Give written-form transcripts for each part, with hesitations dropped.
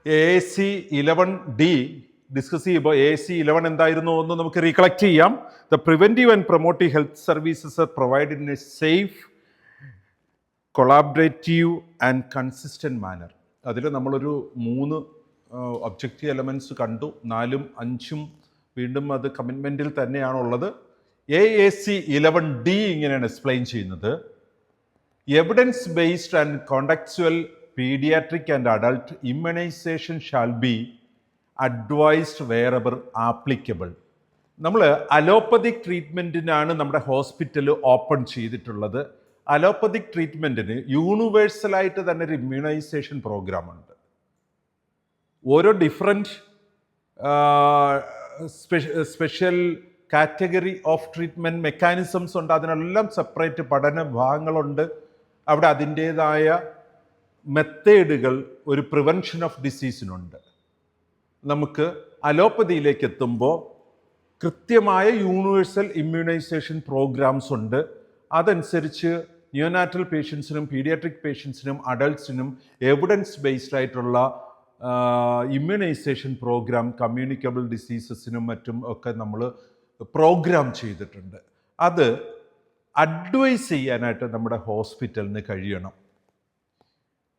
AAC11D discuss ചെയ്യുമ്പോൾ AAC11 എന്തായിരുന്നു എന്ന് നമുക്ക് റീകളക്ട് ചെയ്യാം. The preventive and promotive health services are provided in a safe, collaborative and consistent manner. അതിൽ നമ്മളൊരു 3 ഒബ്ജക്റ്റീവ് എലമെൻറ്റ്സ് കണ്ടു. 4ഉം 5ഉം വീണ്ടും അത് കമ്മിറ്റ്മെൻറ്റിൽ തന്നെയാണുള്ളത്. AAC11D ഇങ്ങനെയാണ് എക്സ്പ്ലെയിൻ ചെയ്യുന്നത്: evidence based and contextual paediatric and adult immunisation shall be advised wherever applicable. നമ്മൾ allopathic ട്രീറ്റ്മെൻറ്റിനാണ് നമ്മുടെ ഹോസ്പിറ്റൽ ഓപ്പൺ ചെയ്തിട്ടുള്ളത്. അലോപ്പതിക് ട്രീറ്റ്മെൻറ്റിന് യൂണിവേഴ്സലായിട്ട് തന്നെ ഒരു ഇമ്മ്യൂണൈസേഷൻ പ്രോഗ്രാം ഉണ്ട്. ഓരോ different special category of treatment mechanisms ഉണ്ട്. അതിനെല്ലാം സെപ്പറേറ്റ് പഠന വിഭാഗങ്ങളുണ്ട്. അവിടെ അതിൻ്റേതായ മെത്തേഡുകൾ ഒരു പ്രിവെൻഷൻ ഓഫ് ഡിസീസിനുണ്ട്. നമുക്ക് അലോപ്പതിയിലേക്ക് എത്തുമ്പോൾ കൃത്യമായ യൂണിവേഴ്സൽ ഇമ്മ്യൂണൈസേഷൻ പ്രോഗ്രാംസ് ഉണ്ട്. അതനുസരിച്ച് നിയോനാറ്റൽ പേഷ്യൻസിനും പീഡിയാട്രിക് പേഷ്യൻസിനും അഡൾട്ട്സിനും എവിഡൻസ് ബേസ്ഡ് ആയിട്ടുള്ള ഇമ്മ്യൂണൈസേഷൻ പ്രോഗ്രാം കമ്മ്യൂണിക്കബിൾ ഡിസീസസിനും മറ്റും ഒക്കെ നമ്മൾ പ്രോഗ്രാം ചെയ്തിട്ടുണ്ട്. അത് അഡ്വൈസ് ചെയ്യാനായിട്ട് നമ്മുടെ ഹോസ്പിറ്റലിന് കഴിയണം.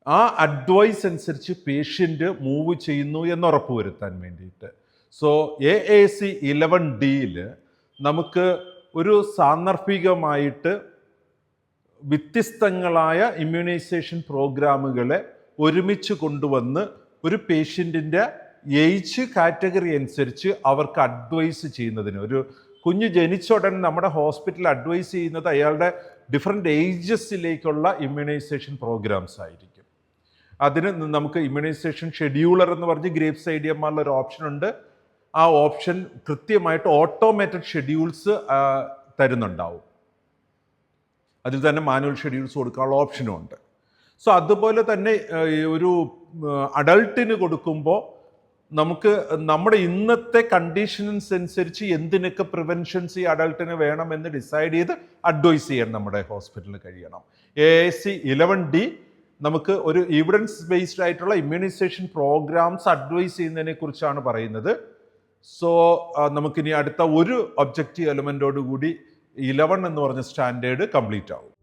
ആ അഡ്വൈസ് അനുസരിച്ച് പേഷ്യൻ്റ് മൂവ് ചെയ്യുന്നു എന്ന് ഉറപ്പുവരുത്താൻ വേണ്ടിയിട്ട്. സോ AAC11Dയിൽ നമുക്ക് ഒരു സാന്ദർഭികമായിട്ട് വ്യത്യസ്തങ്ങളായ ഇമ്മ്യൂണൈസേഷൻ പ്രോഗ്രാമുകളെ ഒരുമിച്ച് കൊണ്ടുവന്ന് ഒരു പേഷ്യൻറ്റിൻ്റെ ഏജ് കാറ്റഗറി അനുസരിച്ച് അവർക്ക് അഡ്വൈസ് ചെയ്യുന്നതിന്, ഒരു കുഞ്ഞ് ജനിച്ച ഉടൻ നമ്മുടെ ഹോസ്പിറ്റൽ അഡ്വൈസ് ചെയ്യുന്നത് അയാളുടെ ഡിഫറെൻ്റ് ഏജസിലേക്കുള്ള ഇമ്മ്യൂണൈസേഷൻ പ്രോഗ്രാംസ് ആയിരിക്കും. അതിന് നമുക്ക് ഇമ്മ്യൂണൈസേഷൻ ഷെഡ്യൂളർ എന്ന് പറഞ്ഞ് ഗ്രേപ്സ് IDMRൽ ഒരു ഓപ്ഷൻ ഉണ്ട്. ആ ഓപ്ഷൻ കൃത്യമായിട്ട് ഓട്ടോമേറ്റഡ് ഷെഡ്യൂൾസ് തരുന്നുണ്ടാവും. അതിൽ തന്നെ മാനുവൽ ഷെഡ്യൂൾസ് കൊടുക്കാനുള്ള ഓപ്ഷനും ഉണ്ട്. സോ അതുപോലെ തന്നെ ഒരു അഡൾട്ടിന് കൊടുക്കുമ്പോൾ നമുക്ക് നമ്മുടെ ഇന്നത്തെ കണ്ടീഷൻസ് അനുസരിച്ച് എന്തിനൊക്കെ പ്രിവെൻഷൻസ് ഈ അഡൾട്ടിന് വേണമെന്ന് ഡിസൈഡ് ചെയ്ത് അഡ്വൈസ് ചെയ്യാൻ നമ്മുടെ ഹോസ്പിറ്റലിന് കഴിയണം. AAC11D നമുക്ക് ഒരു എവിഡൻസ് ബേസ്ഡ് ആയിട്ടുള്ള ഇമ്മ്യൂണൈസേഷൻ പ്രോഗ്രാംസ് അഡ്വൈസ് ചെയ്യുന്നതിനെ കുറിച്ചാണ് പറയുന്നത്. സോ നമുക്കിനി അടുത്ത ഒരു ഒബ്ജക്റ്റീവ് എലമെൻറ്റോട് കൂടി 11 എന്ന് പറഞ്ഞ സ്റ്റാൻഡേർഡ് കംപ്ലീറ്റ് ആവും.